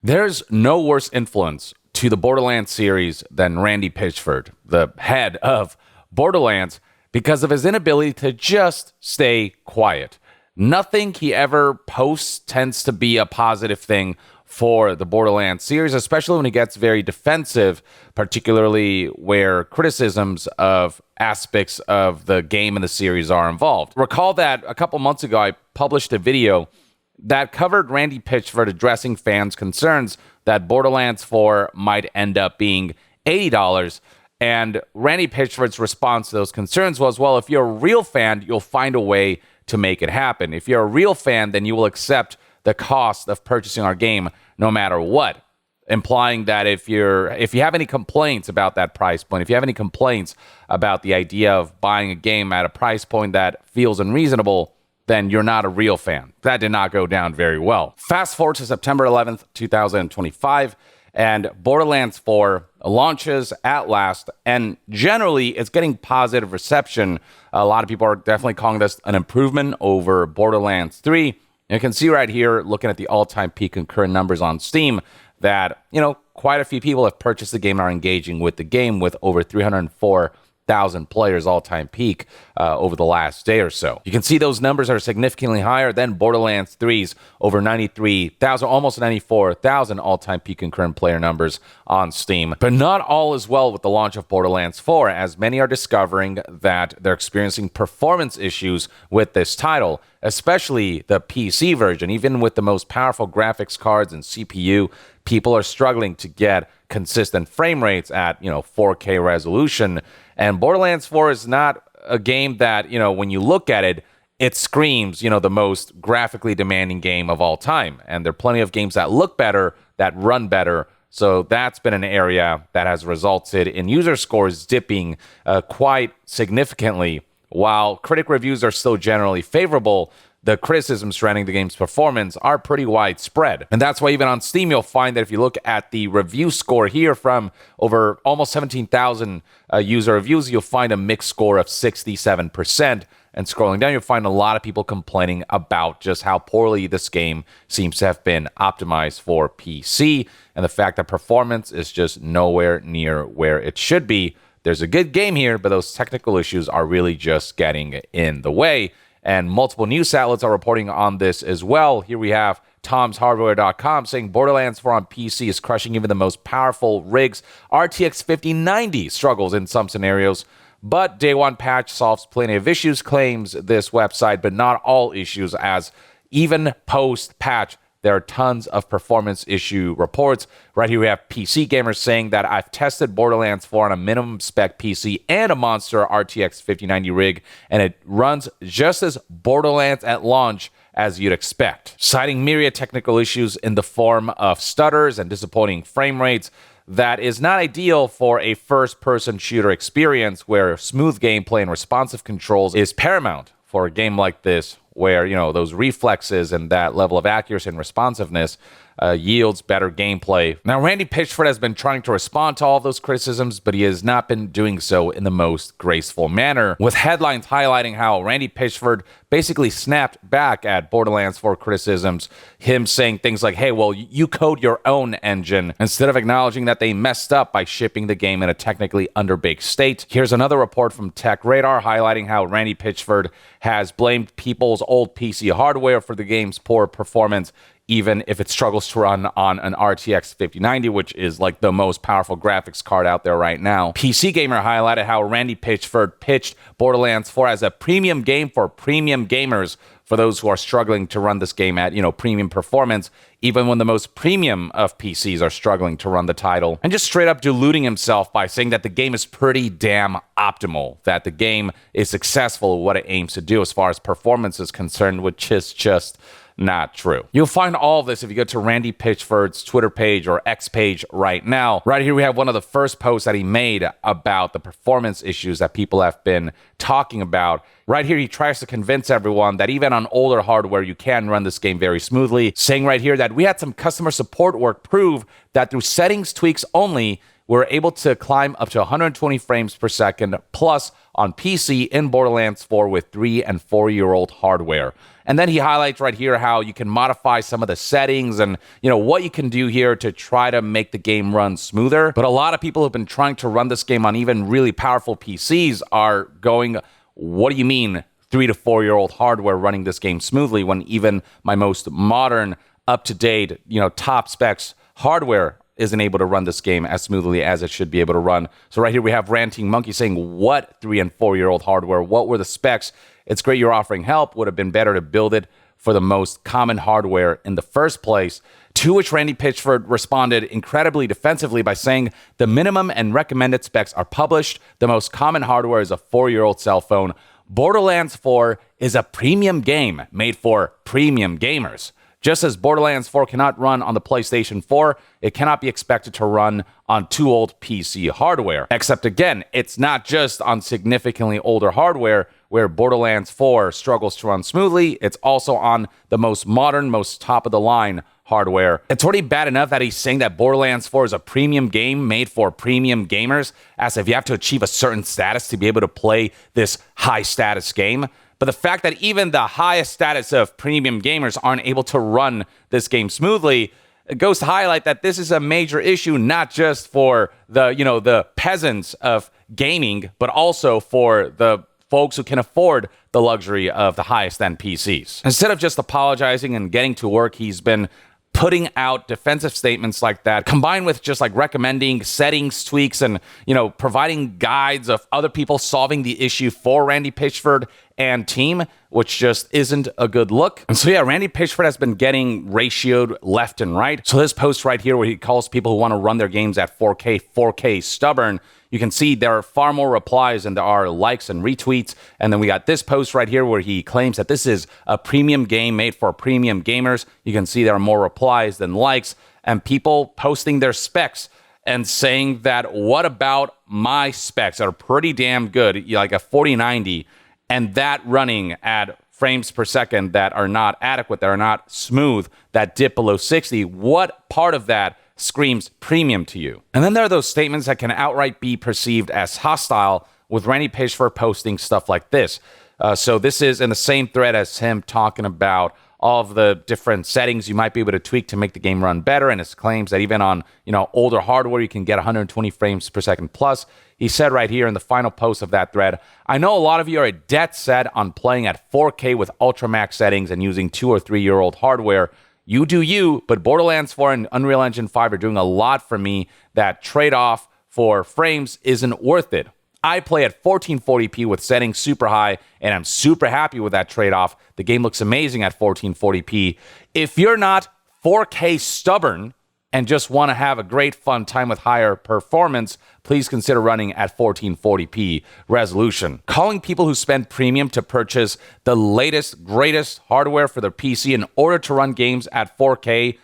There's no worse influence to the Borderlands series than Randy Pitchford, the head of Borderlands, because of his inability to just stay quiet. Nothing he ever posts tends to be a positive thing for the Borderlands series, especially when he gets very defensive, particularly where criticisms of aspects of the game and the series are involved. Recall that a couple months ago, I published a video that covered Randy Pitchford addressing fans' concerns that Borderlands 4 might end up being $80. And Randy Pitchford's response to those concerns was, well, if you're a real fan, you'll find a way to make it happen. If you're a real fan, then you will accept the cost of purchasing our game no matter what. Implying that if you have any complaints about that price point, if you have any complaints about the idea of buying a game at a price point that feels unreasonable, then you're not a real fan. That did not go down very well. Fast forward to September 11th, 2025, and Borderlands 4 launches at last, and generally it's getting positive reception. A lot of people are definitely calling this an improvement over Borderlands 3. You can see right here, looking at the all-time peak concurrent numbers on Steam, that, quite a few people have purchased the game and are engaging with the game, with over 304,000 players all-time peak over the last day or so. You can see those numbers are significantly higher than Borderlands 3's over 93,000, almost 94,000 all-time peak concurrent player numbers on Steam. But not all is well with the launch of Borderlands 4, as many are discovering that they're experiencing performance issues with this title, especially the PC version. Even with the most powerful graphics cards and CPU, people are struggling to get consistent frame rates at 4K resolution. And Borderlands 4 is not a game that, when you look at it, it screams, the most graphically demanding game of all time. And there are plenty of games that look better, that run better. So that's been an area that has resulted in user scores dipping quite significantly. While critic reviews are still generally favorable, the criticisms surrounding the game's performance are pretty widespread. And that's why even on Steam, you'll find that if you look at the review score here from over almost 17,000 user reviews, you'll find a mixed score of 67%. And scrolling down, you'll find a lot of people complaining about just how poorly this game seems to have been optimized for PC, and the fact that performance is just nowhere near where it should be. There's a good game here, but those technical issues are really just getting in the way. And multiple news outlets are reporting on this as well. Here we have Tom'sHardware.com saying Borderlands 4 on PC is crushing even the most powerful rigs. RTX 5090 struggles in some scenarios, but Day 1 patch solves plenty of issues, claims this website, but not all issues, as even post-patch, there are tons of performance issue reports. Right here we have PC gamers saying that I've tested Borderlands 4 on a minimum spec PC and a monster RTX 5090 rig, and it runs just as Borderlands at launch as you'd expect. Citing myriad technical issues in the form of stutters and disappointing frame rates, that is not ideal for a first-person shooter experience where smooth gameplay and responsive controls is paramount for a game like this, where, those reflexes and that level of accuracy and responsiveness yields better gameplay. Now, Randy Pitchford has been trying to respond to all of those criticisms, but he has not been doing so in the most graceful manner, with headlines highlighting how Randy Pitchford basically snapped back at Borderlands 4 criticisms, him saying things like, hey, well, you code your own engine, instead of acknowledging that they messed up by shipping the game in a technically underbaked state. Here's another report from Tech Radar highlighting how Randy Pitchford has blamed people's old PC hardware for the game's poor performance, even if it struggles to run on an RTX 5090, which is like the most powerful graphics card out there right now. PC Gamer highlighted how Randy Pitchford pitched Borderlands 4 as a premium game for premium gamers, for those who are struggling to run this game at, premium performance, even when the most premium of PCs are struggling to run the title. And just straight up deluding himself by saying that the game is pretty damn optimal, that the game is successful at what it aims to do as far as performance is concerned, which is just not true. You'll find all of this if you go to Randy Pitchford's Twitter page or X page right now. Right here we have one of the first posts that he made about the performance issues that people have been talking about. Right here he tries to convince everyone that even on older hardware you can run this game very smoothly, saying right here that we had some customer support work prove that through settings tweaks only, we're able to climb up to 120 frames per second plus on PC in Borderlands 4 with 3 and 4-year-old hardware. And then he highlights right here how you can modify some of the settings and, what you can do here to try to make the game run smoother. But a lot of people who've been trying to run this game on even really powerful PCs are going, what do you mean 3 to 4-year-old hardware running this game smoothly when even my most modern, up-to-date, top specs hardware isn't able to run this game as smoothly as it should be able to run. So right here we have Ranting Monkey saying, what 3 and 4-year-old hardware? What were the specs? It's great you're offering help. Would have been better to build it for the most common hardware in the first place. To which Randy Pitchford responded incredibly defensively by saying, the minimum and recommended specs are published. The most common hardware is a 4-year-old cell phone. Borderlands 4 is a premium game made for premium gamers. Just as Borderlands 4 cannot run on the PlayStation 4, it cannot be expected to run on too old PC hardware. Except again, it's not just on significantly older hardware where Borderlands 4 struggles to run smoothly, it's also on the most modern, most top-of-the-line hardware. It's already bad enough that he's saying that Borderlands 4 is a premium game made for premium gamers, as if you have to achieve a certain status to be able to play this high-status game. But the fact that even the highest status of premium gamers aren't able to run this game smoothly, it goes to highlight that this is a major issue, not just for the peasants of gaming, but also for the folks who can afford the luxury of the highest end PCs. Instead of just apologizing and getting to work, he's been putting out defensive statements like that, combined with just like recommending settings, tweaks, and, providing guides of other people solving the issue for Randy Pitchford and team, which just isn't a good look. And so, Randy Pitchford has been getting ratioed left and right. So this post right here where he calls people who want to run their games at 4K stubborn, you can see there are far more replies than there are likes and retweets. And then we got this post right here where he claims that this is a premium game made for premium gamers. You can see there are more replies than likes, and people posting their specs and saying that, what about my specs that are pretty damn good, like a 4090, and that running at frames per second that are not adequate, that are not smooth, that dip below 60. What part of that screams premium to you? And then there are those statements that can outright be perceived as hostile, with Randy Pitchford posting stuff like this. So this is in the same thread as him talking about all of the different settings you might be able to tweak to make the game run better, and his claims that even on older hardware you can get 120 frames per second plus. He said right here in the final post of that thread, I know a lot of you are dead set on playing at 4K with ultra-max settings and using 2 or 3-year-old hardware. You do you, but Borderlands 4 and Unreal Engine 5 are doing a lot for me. That trade-off for frames isn't worth it. I play at 1440p with settings super high, and I'm super happy with that trade-off. The game looks amazing at 1440p. If you're not 4K stubborn and just want to have a great fun time with higher performance, please consider running at 1440p resolution. Calling people who spend premium to purchase the latest, greatest hardware for their PC in order to run games at 4K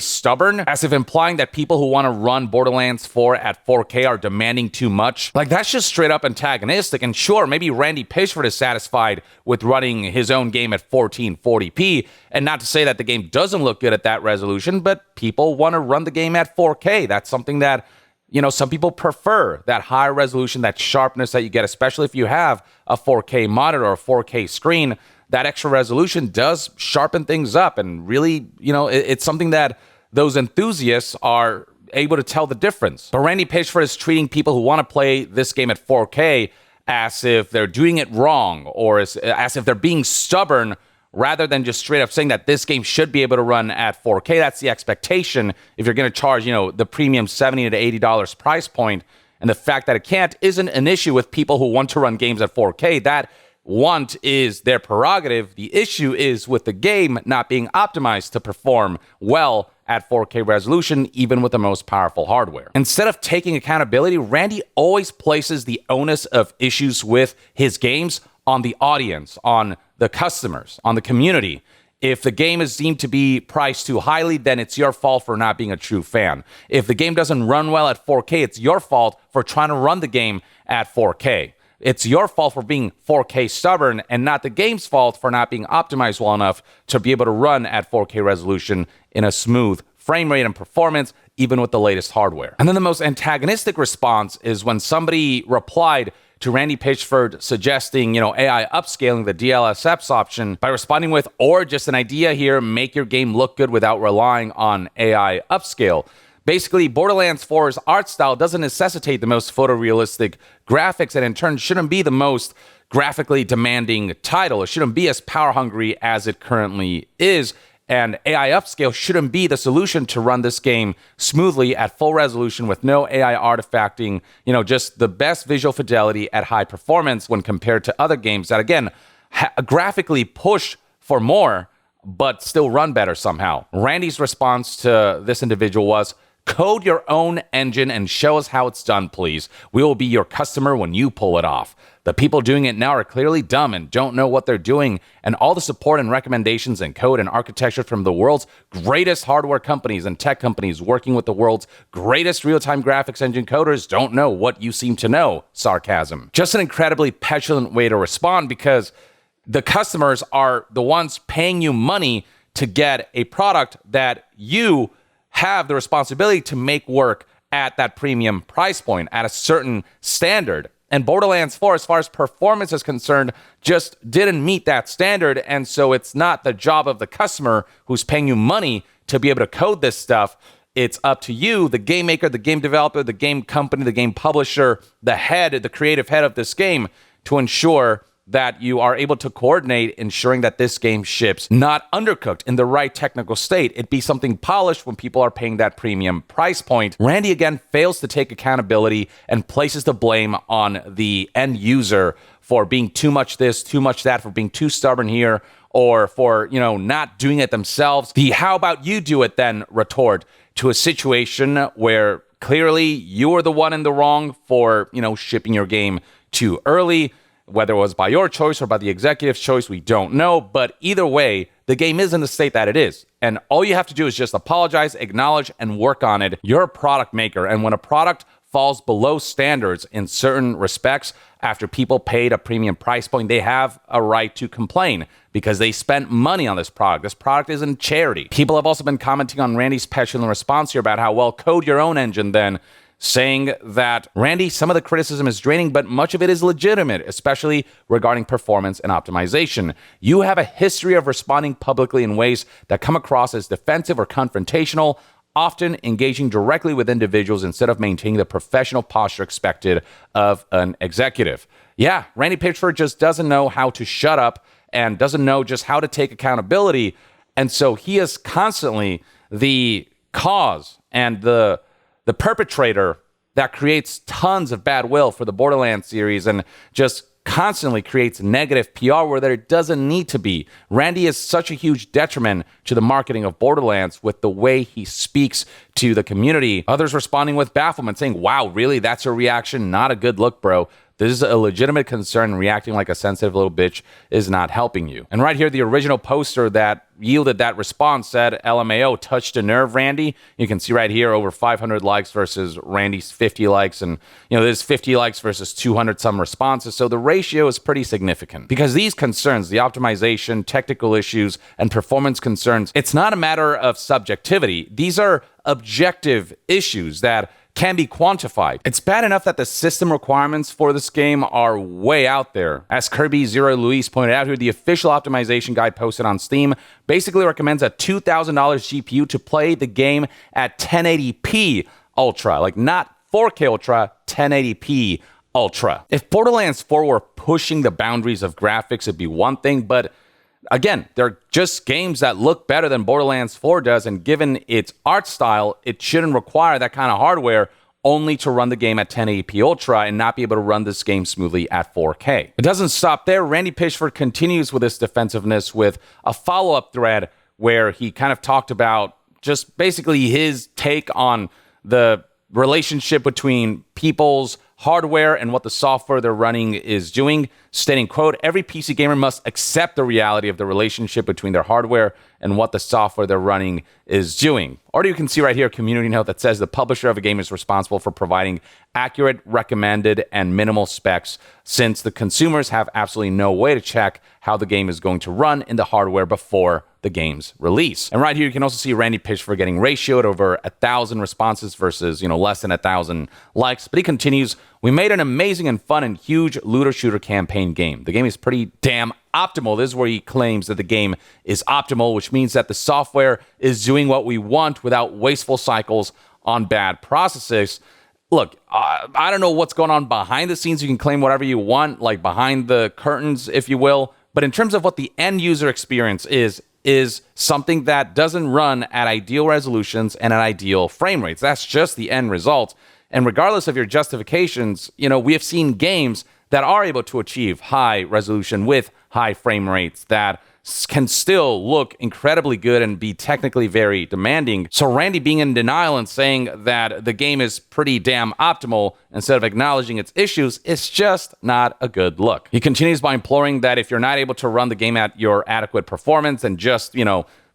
stubborn, as if implying that people who want to run Borderlands 4 at 4K are demanding too much. Like, that's just straight up antagonistic. And sure, maybe Randy Pitchford is satisfied with running his own game at 1440p, and not to say that the game doesn't look good at that resolution, but people want to run the game at 4K. That's something that, some people prefer, that high resolution, that sharpness that you get, especially if you have a 4K monitor or a 4K screen. That extra resolution does sharpen things up, and really, it's something that those enthusiasts are able to tell the difference. But Randy Pitchford is treating people who want to play this game at 4K as if they're doing it wrong, or as if they're being stubborn, rather than just straight up saying that this game should be able to run at 4K. That's the expectation if you're going to charge, the premium $70 to $80 price point. And the fact that it can't isn't an issue with people who want to run games at 4K. That want is their prerogative. The issue is with the game not being optimized to perform well at 4K resolution, even with the most powerful hardware. Instead of taking accountability, Randy always places the onus of issues with his games on the audience, on the customers, on the community. If the game is deemed to be priced too highly, then it's your fault for not being a true fan. If the game doesn't run well at 4K, it's your fault for trying to run the game at 4K. It's your fault for being 4K stubborn, and not the game's fault for not being optimized well enough to be able to run at 4K resolution in a smooth frame rate and performance, even with the latest hardware. And then the most antagonistic response is when somebody replied to Randy Pitchford suggesting, AI upscaling the DLSS option by responding with, or just an idea here, make your game look good without relying on AI upscale. Basically, Borderlands 4's art style doesn't necessitate the most photorealistic graphics, and in turn shouldn't be the most graphically demanding title. It shouldn't be as power hungry as it currently is. And AI upscale shouldn't be the solution to run this game smoothly at full resolution with no AI artifacting, just the best visual fidelity at high performance when compared to other games that, again, graphically push for more, but still run better somehow. Randy's response to this individual was, code your own engine and show us how it's done, please. We will be your customer when you pull it off. The people doing it now are clearly dumb and don't know what they're doing, and all the support and recommendations and code and architecture from the world's greatest hardware companies and tech companies working with the world's greatest real-time graphics engine coders don't know what you seem to know. Sarcasm. Just an incredibly petulant way to respond, because the customers are the ones paying you money to get a product that you have the responsibility to make work at that premium price point, at a certain standard. And Borderlands 4, as far as performance is concerned, just didn't meet that standard. And so it's not the job of the customer who's paying you money to be able to code this stuff. It's up to you, the game maker, the game developer, the game company, the game publisher, the creative head of this game, to ensure that you are able to coordinate, ensuring that this game ships not undercooked, in the right technical state. It be something polished when people are paying that premium price point. Randy again fails to take accountability and places the blame on the end user for being too much this, too much that, for being too stubborn here, or for, not doing it themselves. The how about you do it then retort to a situation where clearly you are the one in the wrong for, shipping your game too early. Whether it was by your choice or by the executive's choice, we don't know. But either way, the game is in the state that it is. And all you have to do is just apologize, acknowledge, and work on it. You're a product maker. And when a product falls below standards in certain respects, after people paid a premium price point, they have a right to complain because they spent money on this product. This product isn't charity. People have also been commenting on Randy's petulant response here about how, well, code your own engine then, saying that, Randy, some of the criticism is draining, but much of it is legitimate, especially regarding performance and optimization. You have a history of responding publicly in ways that come across as defensive or confrontational, often engaging directly with individuals instead of maintaining the professional posture expected of an executive. Yeah, Randy Pitchford just doesn't know how to shut up and doesn't know just how to take accountability. And so he is constantly the cause and the perpetrator that creates tons of bad will for the Borderlands series and just constantly creates negative PR where there doesn't need to be. Randy is such a huge detriment to the marketing of Borderlands with the way he speaks to the community. Others responding with bafflement, saying, wow, really? That's a reaction? Not a good look, bro. This is a legitimate concern. Reacting like a sensitive little bitch is not helping you. And right here, the original poster that yielded that response said, LMAO, touched a nerve, Randy. You can see right here over 500 likes versus Randy's 50 likes. And, there's 50 likes versus 200 some responses. So the ratio is pretty significant because these concerns, the optimization, technical issues, and performance concerns, it's not a matter of subjectivity. These are objective issues that can be quantified. It's bad enough that the system requirements for this game are way out there. As Kirby Zero Luis pointed out here, the official optimization guide posted on Steam basically recommends a $2,000 GPU to play the game at 1080p Ultra, like not 4K Ultra, 1080p Ultra. If Borderlands 4 were pushing the boundaries of graphics, it'd be one thing, but again, they're just games that look better than Borderlands 4 does, and given its art style, it shouldn't require that kind of hardware only to run the game at 1080p Ultra and not be able to run this game smoothly at 4K. It doesn't stop there. Randy Pitchford continues with this defensiveness with a follow-up thread where he kind of talked about just basically his take on the relationship between people's hardware and what the software they're running is doing, stating, quote, every PC gamer must accept the reality of the relationship between their hardware and what the software they're running is doing. Or you can see right here a community note that says the publisher of a game is responsible for providing accurate, recommended, and minimal specs, since the consumers have absolutely no way to check how the game is going to run in the hardware before the game's release. And right here, you can also see Randy Pitchford getting ratioed over 1,000 responses versus, less than 1,000 likes. But he continues, "We made an amazing and fun and huge looter shooter campaign game. The game is pretty damn optimal." This is where he claims that the game is optimal, which means that the software is doing what we want without wasteful cycles on bad processes. Look, I don't know what's going on behind the scenes. You can claim whatever you want, like behind the curtains, if you will. But in terms of what the end user experience is something that doesn't run at ideal resolutions and at ideal frame rates. That's just the end result. And regardless of your justifications, we have seen games that are able to achieve high resolution with high frame rates that can still look incredibly good and be technically very demanding. So Randy being in denial and saying that the game is pretty damn optimal instead of acknowledging its issues is just not a good look. He continues by imploring that if you're not able to run the game at your adequate performance and just,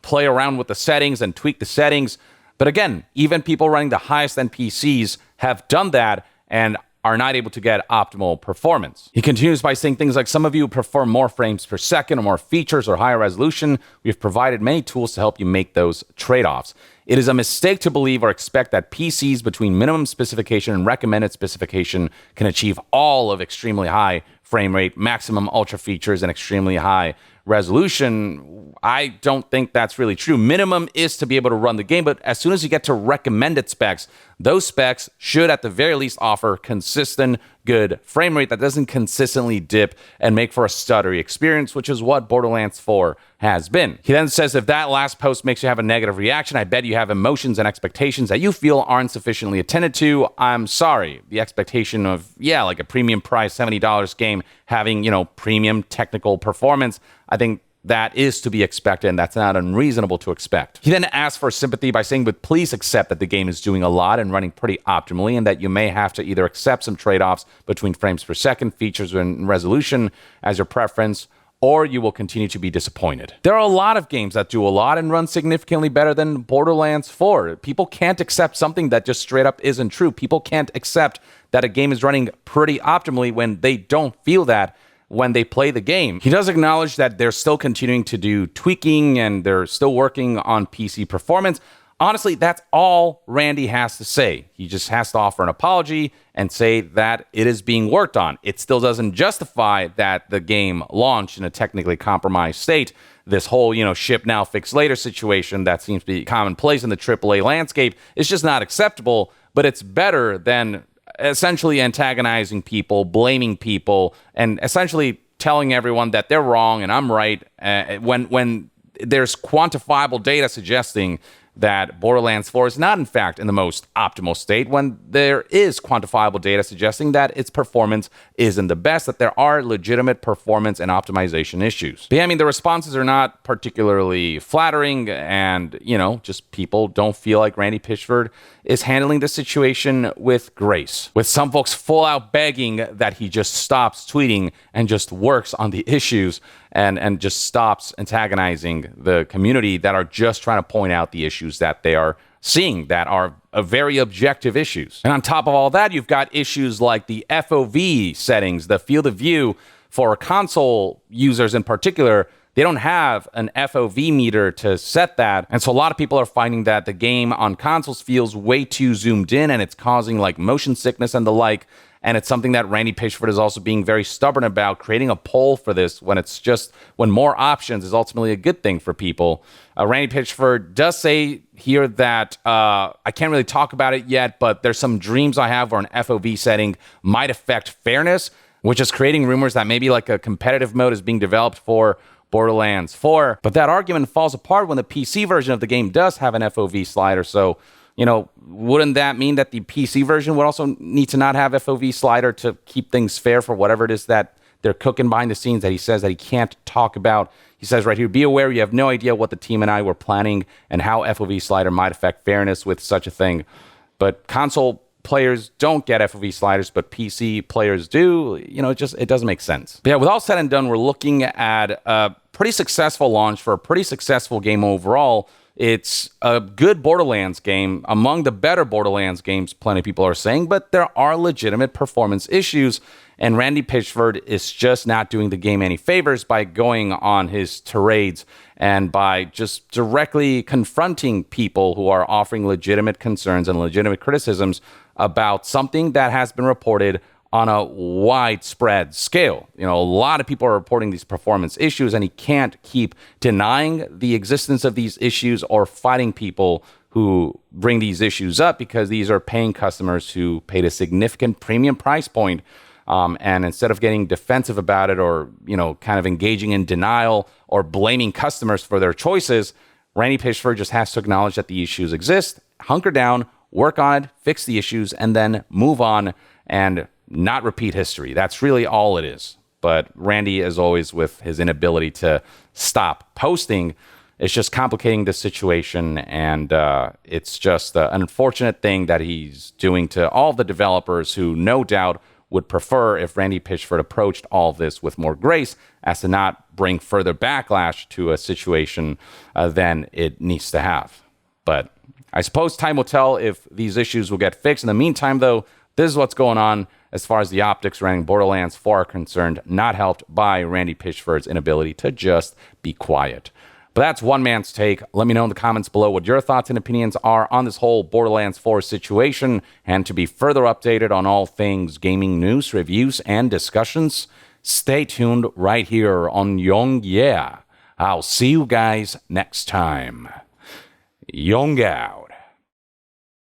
play around with the settings and tweak the settings. But again, even people running the highest end PCs have done that and are not able to get optimal performance. He continues by saying things like, "Some of you prefer more frames per second or more features or higher resolution. We've provided many tools to help you make those trade-offs. It is a mistake to believe or expect that PCs between minimum specification and recommended specification can achieve all of extremely high frame rate, maximum ultra features, and extremely high resolution." I don't think that's really true. Minimum is to be able to run the game, but as soon as you get to recommended specs, those specs should at the very least offer consistent, good frame rate that doesn't consistently dip and make for a stuttery experience, which is what Borderlands 4 has been. He then says, "If that last post makes you have a negative reaction, I bet you have emotions and expectations that you feel aren't sufficiently attended to. I'm sorry." The expectation of, like a premium price, $70 game having, premium technical performance, I think that is to be expected, and that's not unreasonable to expect. He then asks for sympathy by saying, "But please accept that the game is doing a lot and running pretty optimally, and that you may have to either accept some trade-offs between frames per second, features, and resolution as your preference, or you will continue to be disappointed." There are a lot of games that do a lot and run significantly better than Borderlands 4. People can't accept something that just straight up isn't true. People can't accept that a game is running pretty optimally when they don't feel that when they play the game. He does acknowledge that they're still continuing to do tweaking and they're still working on PC performance. Honestly, that's all Randy has to say. He just has to offer an apology and say that it is being worked on. It still doesn't justify that the game launched in a technically compromised state. This whole, ship now, fix later situation that seems to be commonplace in the AAA landscape is just not acceptable, but it's better than essentially antagonizing people, blaming people, and essentially telling everyone that they're wrong and I'm right when there's quantifiable data suggesting that Borderlands 4 is not, in fact, in the most optimal state, when there is quantifiable data suggesting that its performance isn't the best, that there are legitimate performance and optimization issues. But yeah, the responses are not particularly flattering, and, just people don't feel like Randy Pitchford is handling the situation with grace, with some folks full out begging that he just stops tweeting and just works on the issues and just stops antagonizing the community that are just trying to point out the issues that they are seeing that are very objective issues. And on top of all that, you've got issues like the FOV settings, the field of view for console users in particular. They don't have an FOV meter to set that. And so a lot of people are finding that the game on consoles feels way too zoomed in and it's causing like motion sickness and the like. And it's something that Randy Pitchford is also being very stubborn about, creating a poll for this when more options is ultimately a good thing for people. Randy Pitchford does say here that I can't really talk about it yet, but there's some dreams I have where an FOV setting might affect fairness, which is creating rumors that maybe like a competitive mode is being developed for Borderlands 4. But that argument falls apart when the PC version of the game does have an FOV slider. So, wouldn't that mean that the PC version would also need to not have FOV slider to keep things fair for whatever it is that they're cooking behind the scenes that he says that he can't talk about? He says right here, "Be aware you have no idea what the team and I were planning and how FOV slider might affect fairness with such a thing." But console players don't get FOV sliders, but PC players do. It doesn't make sense. But yeah, with all said and done, we're looking at a pretty successful launch for a pretty successful game overall. It's a good Borderlands game, among the better Borderlands games, plenty of people are saying, but there are legitimate performance issues. And Randy Pitchford is just not doing the game any favors by going on his tirades and by just directly confronting people who are offering legitimate concerns and legitimate criticisms about something that has been reported on a widespread scale. A lot of people are reporting these performance issues, and he can't keep denying the existence of these issues or fighting people who bring these issues up, because these are paying customers who paid a significant premium price point. And instead of getting defensive about it or, kind of engaging in denial or blaming customers for their choices, Randy Pitchford just has to acknowledge that the issues exist, hunker down, work on it, fix the issues, and then move on and not repeat history. That's really all it is. But Randy, as always, with his inability to stop posting, it's just complicating the situation. And it's just an unfortunate thing that he's doing to all the developers who no doubt would prefer if Randy Pitchford approached all of this with more grace, as to not bring further backlash to a situation than it needs to have. But I suppose time will tell if these issues will get fixed. In the meantime, though, this is what's going on as far as the optics surrounding Borderlands 4 are concerned, not helped by Randy Pitchford's inability to just be quiet. But that's one man's take. Let me know in the comments below what your thoughts and opinions are on this whole Borderlands 4 situation. And to be further updated on all things gaming news, reviews, and discussions, stay tuned right here on Young Yeah. I'll see you guys next time. Young out.